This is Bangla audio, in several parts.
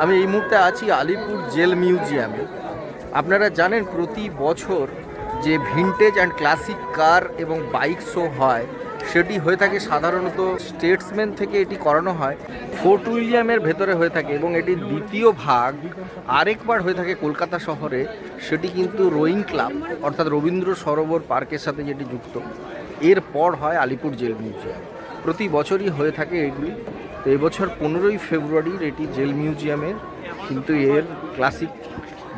আমি এই মুহূর্তে আছি আলিপুর জেল মিউজিয়ামে। আপনারা জানেন প্রতি বছর যে ভিনটেজ অ্যান্ড ক্লাসিক কার এবং বাইক শো হয় সেটি হয়ে থাকে সাধারণত স্টেটসম্যান থেকে এটি করানো হয় ফোর্ট উইলিয়ামের ভেতরে হয়ে থাকে, এবং এটির দ্বিতীয় ভাগ আরেকবার হয়ে থাকে কলকাতা শহরে। সেটি কিন্তু রোয়িং ক্লাব অর্থাৎ রবীন্দ্র সরোবর পার্কের সাথে যেটি যুক্ত। এরপর হয় আলিপুর জেল মিউজিয়াম। প্রতি বছরই হয়ে থাকে এগুলি। তো এবছর 15ই ফেব্রুয়ারির এটি জেল মিউজিয়ামের, কিন্তু এর ক্লাসিক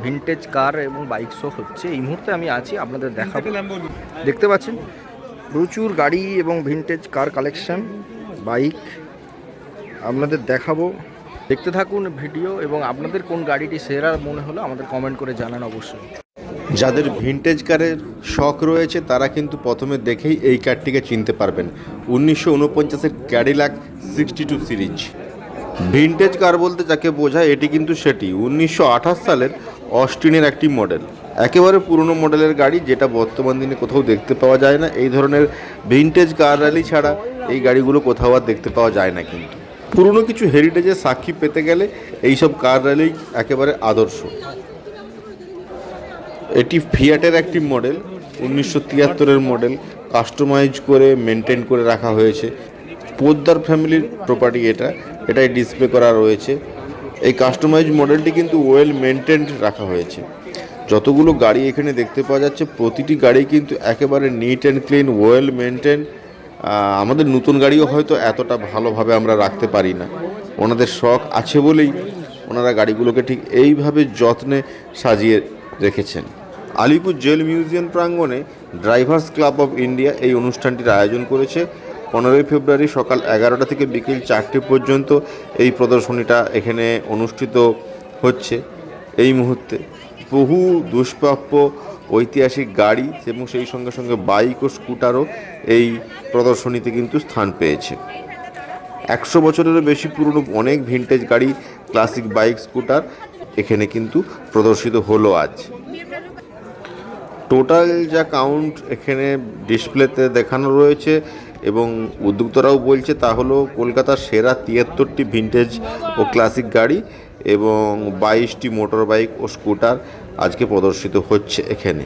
ভিনটেজ কার এবং বাইক শো হচ্ছে। এই মুহূর্তে আমি আছি, আপনাদের দেখাবো। দেখতে পাচ্ছেন প্রচুর গাড়ি এবং ভিনটেজ কার কালেকশন, বাইক আপনাদের দেখাবো। দেখতে থাকুন ভিডিও, এবং আপনাদের কোন গাড়িটি সেরা মনে হলো আমাদের কমেন্ট করে জানান অবশ্যই। যাদের ভিনটেজ কারের শখ রয়েছে তারা কিন্তু প্রথমে দেখেই এই কারটিকে চিনতে পারবেন। 1949-এর ক্যাডিলাক 62 সিরিজ। ভিনটেজ কার বলতে যাকে বোঝায় এটি কিন্তু সেটি 1928 সালের অস্টিনের একটি মডেল, একেবারে পুরনো মডেলের গাড়ি, যেটা বর্তমান দিনে কোথাও দেখতে পাওয়া যায় না। এই ধরনের ভিনটেজ কার র্যালি ছাড়া এই গাড়িগুলো কোথাও আর দেখতে পাওয়া যায় না। কিন্তু পুরনো কিছু হেরিটেজের সাক্ষী পেতে গেলে এইসব কার র্যালি একেবারে আদর্শ। এটি ফিয়াটের একটি মডেল, 1973-এর মডেল, কাস্টমাইজ করে মেনটেন করে রাখা হয়েছে। পোদ্দার ফ্যামিলির প্রপার্টি এটাই ডিসপ্লে করা রয়েছে। এই কাস্টমাইজ মডেলটি কিন্তু ওয়েল মেনটেন্ড রাখা হয়েছে। যতগুলো গাড়ি এখানে দেখতে পাওয়া যাচ্ছে প্রতিটি গাড়ি কিন্তু একেবারে neat and clean, well maintain. আমাদের নতুন গাড়িও হয়তো এতটা ভালোভাবে আমরা রাখতে পারি না। ওনাদের শখ আছে বলেই ওনারা গাড়িগুলোকে ঠিক এইভাবে যত্নে সাজিয়ে রেখেছেন। আলিপুর জেল মিউজিয়াম প্রাঙ্গণে ড্রাইভার্স ক্লাব অফ ইন্ডিয়া এই অনুষ্ঠানটির আয়োজন করেছে। 15ই ফেব্রুয়ারি সকাল 11টা থেকে বিকেল 4টে পর্যন্ত এই প্রদর্শনীটা এখানে অনুষ্ঠিত হচ্ছে। এই মুহূর্তে বহু দুষ্প্রাপ্য ঐতিহাসিক গাড়ি এবং সেই সঙ্গে সঙ্গে বাইক ও স্কুটারও এই প্রদর্শনীতে কিন্তু স্থান পেয়েছে। 100 বছরেরও বেশি পুরনো অনেক ভিনটেজ গাড়ি, ক্লাসিক বাইক, স্কুটার এখানে কিন্তু প্রদর্শিত হলো আজ। টোটাল যা কাউন্ট এখানে ডিসপ্লেতে দেখানো রয়েছে এবং উদ্যোক্তারাও বলছে তা হলো কলকাতার সেরা 73টি ভিনটেজ ও ক্লাসিক গাড়ি এবং 22টি মোটর বাইক ও স্কুটার আজকে প্রদর্শিত হচ্ছে এখানে।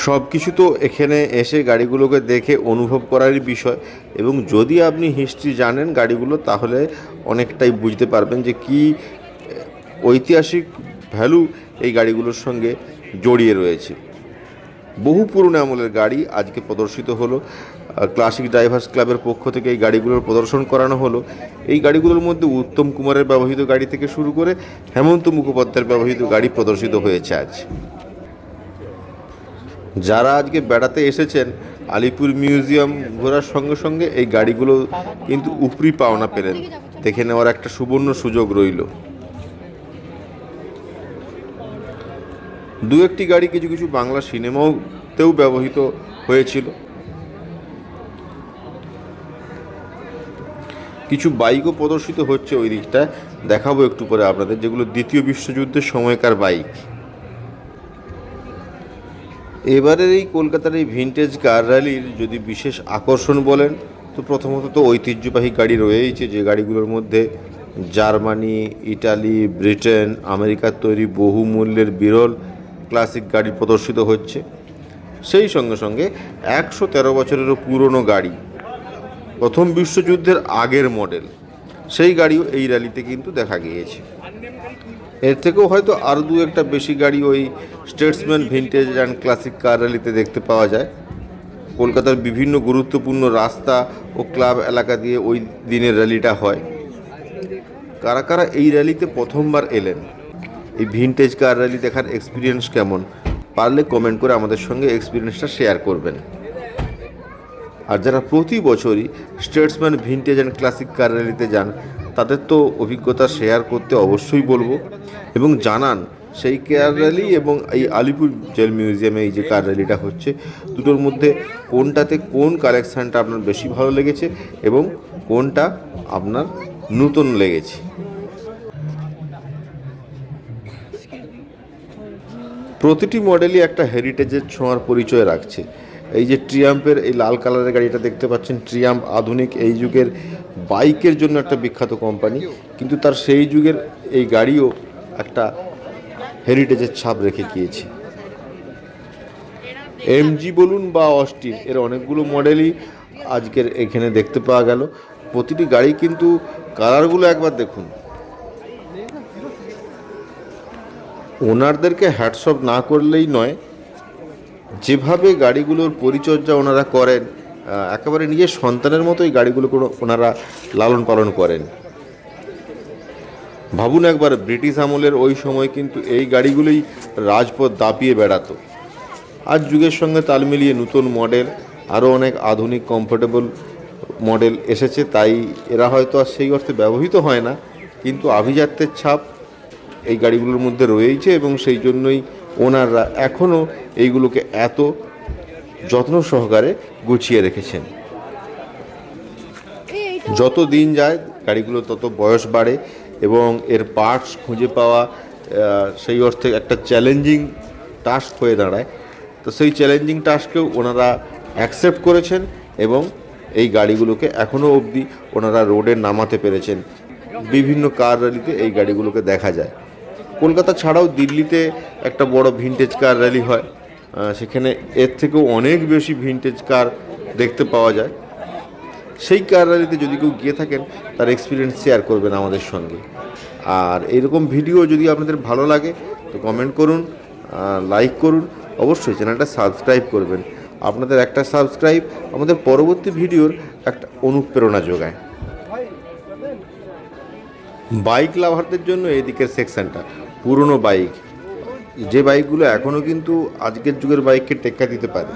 সব কিছু তো এখানে এসে গাড়িগুলোকে দেখে অনুভব করারই বিষয়, এবং যদি আপনি হিস্ট্রি জানেন গাড়িগুলো তাহলে অনেকটাই বুঝতে পারবেন যে কি ঐতিহাসিক ভ্যালু এই গাড়িগুলোর সঙ্গে জড়িয়ে রয়েছে। বহু পুরনো আমলের গাড়ি আজকে প্রদর্শিত হলো। ক্লাসিক ড্রাইভার্স ক্লাবের পক্ষ থেকে এই গাড়িগুলোর প্রদর্শন করানো হলো। এই গাড়িগুলোর মধ্যে উত্তম কুমারের ব্যবহৃত গাড়ি থেকে শুরু করে হেমন্ত মুখোপাধ্যায়ের ব্যবহৃত গাড়ি প্রদর্শিত হয়েছে আজ। যারা আজকে বেড়াতে এসেছেন আলিপুর মিউজিয়াম ঘোরার সঙ্গে সঙ্গে এই গাড়িগুলো কিন্তু উপরি পাওনা পেলেন, দেখে নেওয়ার একটা সুবর্ণ সুযোগ রইল। দু একটি গাড়ি কিছু কিছু বাংলা সিনেমাতেও ব্যবহৃত হয়েছিল। কিছু বাইকও প্রদর্শিত হচ্ছে ওই দিকটা, দেখাবো একটু পরে আপনাদের, যেগুলো দ্বিতীয় বিশ্বযুদ্ধের সময়কার বাইক। এবারের এই কলকাতার এই ভিনটেজ কার র্যালির যদি বিশেষ আকর্ষণ বলেন তো প্রথমত তো ঐতিহ্যবাহী গাড়ি রয়েছে, যে গাড়িগুলোর মধ্যে জার্মানি, ইটালি, ব্রিটেন, আমেরিকার তৈরি বহু মূল্যের বিরল ক্লাসিক গাড়ি প্রদর্শিত হচ্ছে। সেই সঙ্গে সঙ্গে 113 বছরেরও পুরনো গাড়ি, প্রথম বিশ্বযুদ্ধের আগের মডেল, সেই গাড়িও এই র্যালিতে কিন্তু দেখা গিয়েছে। এর থেকেও হয়তো আরও দু একটা বেশি গাড়ি ওই স্টেটসম্যান ভিনটেজ অ্যান্ড ক্লাসিক কার র্যালিতে দেখতে পাওয়া যায়। কলকাতার বিভিন্ন গুরুত্বপূর্ণ রাস্তা ও ক্লাব এলাকা দিয়ে ওই দিনের র্যালিটা হয়। কারা কারা এই র্যালিতে প্রথমবার এলেন, এই ভিনটেজ কার র্যালি দেখার এক্সপিরিয়েন্স কেমন, পারলে কমেন্ট করে আমাদের সঙ্গে এক্সপিরিয়েন্সটা শেয়ার করবেন। আর যারা প্রতি বছরই স্টেটসম্যান ভিনটেজ অ্যান্ড ক্লাসিক কার র্যালিতে যান তাদের তো অভিজ্ঞতা শেয়ার করতে অবশ্যই বলবো, এবং জানান সেই কার র্যালি এবং এই আলিপুর জেল মিউজিয়ামে এই যে কার র্যালিটা হচ্ছে দুটোর মধ্যে কোনটাতে কোন কালেকশানটা আপনার বেশি ভালো লেগেছে এবং কোনটা আপনার নতুন লেগেছে। প্রতিটি মডেলই একটা হেরিটেজের ছোঁয়ার পরিচয় রাখছে। এই যে ট্রিয়াম্পের এই লাল কালারের গাড়িটা দেখতে পাচ্ছেন, ট্রিয়াম্প আধুনিক এই যুগের বাইকের জন্য একটা বিখ্যাত কোম্পানি, কিন্তু তার সেই যুগের এই গাড়িও একটা হেরিটেজের ছাপ রেখে গিয়েছে। এমজি বলুন বা অস্টিন, এর অনেকগুলো মডেলই আজকের এখানে দেখতে পাওয়া গেল। প্রতিটি গাড়ি কিন্তু কালারগুলো একবার দেখুন। ওনারদেরকে হ্যাটসঅপ না করলেই নয়, যেভাবে গাড়িগুলোর পরিচর্যা ওনারা করেন, একেবারে নিজের সন্তানের মতোই গাড়িগুলোকে ওনারা লালন পালন করেন। ভাবুন একবার, ব্রিটিশ আমলের ওই সময় কিন্তু এই গাড়িগুলোই রাজপথ দাপিয়ে বেড়াতো। আজ যুগের সঙ্গে তাল মিলিয়ে নতুন মডেল, আরও অনেক আধুনিক কমফোর্টেবল মডেল এসেছে, তাই এরা হয়তো আর সেই অর্থে ব্যবহৃত হয় না, কিন্তু আভিজাত্যের ছাপ এই গাড়িগুলোর মধ্যে রয়েছে এবং সেই জন্যই ওনাররা এখনও এইগুলোকে এত যত্ন সহকারে গুছিয়ে রেখেছেন। যত দিন যায় গাড়িগুলো তত বয়স বাড়ে এবং এর পার্টস খুঁজে পাওয়া সেই অর্থে একটা চ্যালেঞ্জিং টাস্ক হয়ে দাঁড়ায়। তো সেই চ্যালেঞ্জিং টাস্ককেও ওনারা অ্যাকসেপ্ট করেছেন এবং এই গাড়িগুলোকে এখনও অবধি ওনারা রোডে নামাতে পেরেছেন। বিভিন্ন কার র্যালিতে এই গাড়িগুলোকে দেখা যায়। কলকাতা ছাড়াও দিল্লিতে একটা বড় ভিনটেজ কার র্যালি হয়, সেখানে এর থেকেও অনেক বেশি ভিনটেজ কার দেখতে পাওয়া যায়। সেই কার র্যালিতে যদি কেউ গিয়ে থাকেন, তার এক্সপিরিয়েন্স শেয়ার করবেন আমাদের সঙ্গে। আর এরকম ভিডিও যদি আপনাদের ভালো লাগে তো কমেন্ট করুন, লাইক করুন, অবশ্যই চ্যানেলটা সাবস্ক্রাইব করবেন। আপনাদের একটা সাবস্ক্রাইব আমাদের পরবর্তী ভিডিওর একটা অনুপ্রেরণা যোগায়। বাইক লাভারদের জন্য এদিকের সেকশনটা পুরনো বাইক, যে বাইকগুলো এখনও কিন্তু আজকের যুগের বাইককে টেক্কা দিতে পারে।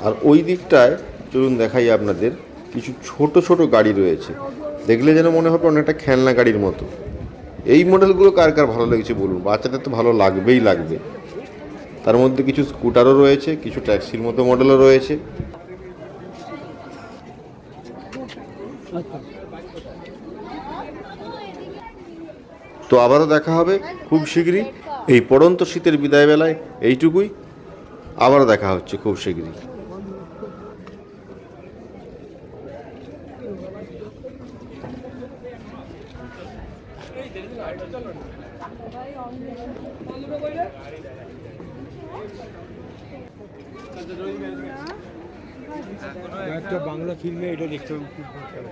আর ওই দিকটায় চলুন দেখাই আপনাদের, কিছু ছোট ছোট গাড়ি রয়েছে, দেখলে যেন মনে হবে অনেকটা খেলনা গাড়ির মতো। এই মডেলগুলো কার কার ভালো লেগেছে বলুন, বাচ্চাদের তো ভালো লাগবেই লাগবে। তার মধ্যে কিছু স্কুটারও রয়েছে, কিছু ট্যাক্সির মতো মডেলও রয়েছে। তো আবারও দেখা হবে খুব শীঘ্রই। এই পড়ন্ত শীতের বিদায় বেলায় এইটুকুই, আবারও দেখা হচ্ছে খুব শীঘ্রই। একটা বাংলা ফিল্মে এটা দেখতে হবে খুব ভালো।